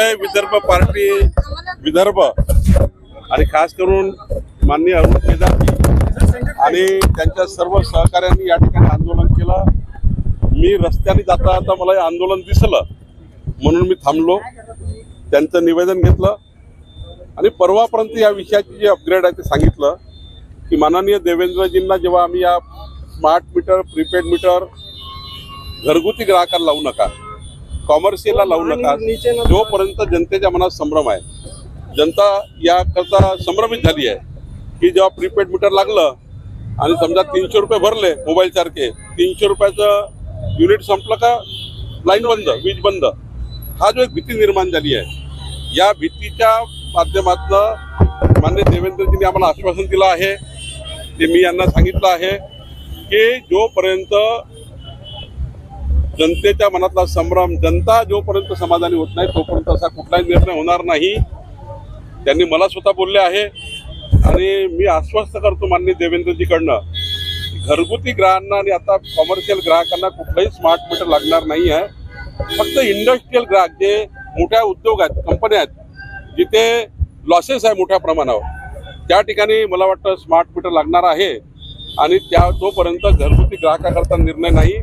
जय Vidarbha party Vidarbha आणि खास करून माननीय अरुण केदार आणि त्यांच्या सर्व सहकार्यांनी या ठिकाणी आंदोलन केलं। मी रस्त्याने जाता जाता मला हे आंदोलन दिसलं म्हणून मी थांबलो, त्यांचं निवेदन घेतलं आणि परवापर्यंत या विषयाची जे अपग्रेड आहे ते सांगितलं की माननीय देवेंद्रजींना जेव्हा आम्ही या स्मार्ट मीटर, प्रीपेड मीटर घरगुती ग्राहकांना लावू नका, कॉमर्शियलला लावू नका, जोपर्यंत जनतेच्या मनात संभ्रम आहे, जनता याकरता संभ्रमित झाली आहे की जेव्हा प्रीपेड मीटर लागलं आणि समजा 300 रुपये भरले मोबाईल सारखे, 300 रुपयाचं युनिट संपलं का लाईन बंद, वीज बंद, हा जो एक भीती निर्माण झाली आहे, या भीतीच्या माध्यमातून माननीय देवेंद्रजींनी आम्हाला आश्वासन दिलं आहे ते मी यांना सांगितलं आहे की जोपर्यंत जनतेच्या मनातला संभ्रम, जनता जोपर्यंत समाधानी होत नाही तोपर्यंत असा कुठलाही निर्णय होणार नाही। त्यांनी मला स्वतः बोलले आहे आणि मी आश्वस्त करतो माननीय देवेंद्रजीकडनं घरगुती ग्राहकांना आणि आता कॉमर्शियल ग्राहकांना कुठलाही स्मार्ट मीटर लागणार नाही आहे। फक्त इंडस्ट्रियल ग्राहक जे मोठ्या उद्योग आहेत, कंपन्या आहेत, जिथे लॉसेस आहे मोठ्या प्रमाणावर, त्या ठिकाणी मला वाटतं स्मार्ट मीटर लागणार आहे आणि तोपर्यंत घरगुती ग्राहकाकरता निर्णय नाही।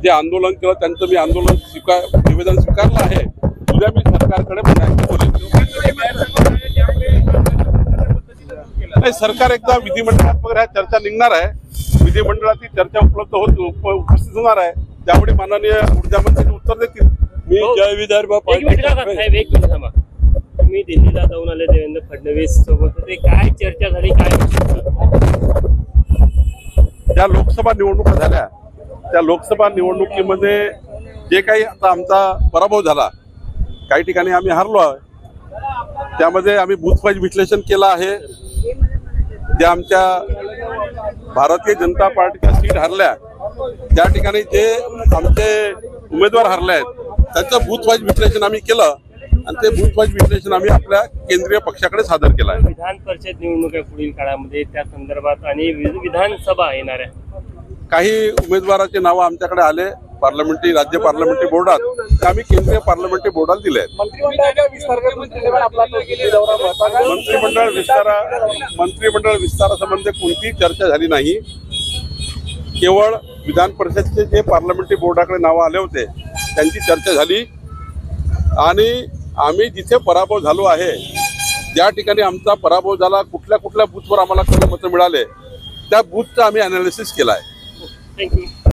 जे आंदोलन केलं त्यांचं मी आंदोलन निवेदन स्वीकारलं आहे। उद्या मी सरकारकडे नाही, सरकार एकदा विधिमंडळात वगैरे चर्चा निघणार आहे, विधिमंडळाची चर्चा उपस्थित होणार आहे, त्यामुळे माननीय ऊर्जा मंत्री उत्तर देतील। मी जय विदर्भ तुम्ही दिल्लीला जाऊन आले देवेंद्र फडणवीस सोबत, ते काय चर्चा झाली, काय ज्या लोकसभा निवडणुका झाल्या त्या लोकसभा निवडणुकीमध्ये जे काही आता आमचा पराभव झाला, काही ठिकाणी आम्ही हारलो आहे, त्यामध्ये आम्ही बूथ वाईज विश्लेषण केलं आहे। ज्या आमच्या भारतीय जनता पार्टीच्या सीट हरल्या त्या ठिकाणी जे आमचे उमेदवार हरले आहेत त्याचं बूथ वाईज विश्लेषण आम्ही केलं आणि ते बूथ वाईज विश्लेषण आम्ही आपल्या केंद्रीय पक्षाकडे सादर केलं आहे। विधान परिषद निवडणुका पुढील काळामध्ये त्या संदर्भात आणि विधानसभा येणार आहे, काही उमेदवाराचे नावं आमच्याकडे आले पार्लमेंटरी, राज्य पार्लमेंटरी बोर्डात, ते आम्ही केंद्रीय पार्लमेंटरी बोर्डाला दिले आहेत। मंत्रिमंडळ विस्तारासंबंधी कोणतीही चर्चा झाली नाही, केवळ विधान परिषदचे जे पार्लमेंटरी बोर्डाकडे नावं आले होते त्यांची चर्चा झाली आणि आम्ही जिथे पराभव झालो आहे, ज्या ठिकाणी आमचा पराभव झाला, कुठल्या कुठल्या बूथवर आम्हाला कमी मतं मिळाले, त्या बूथचा आम्ही अनालिसिस केला आहे। थँक्यू।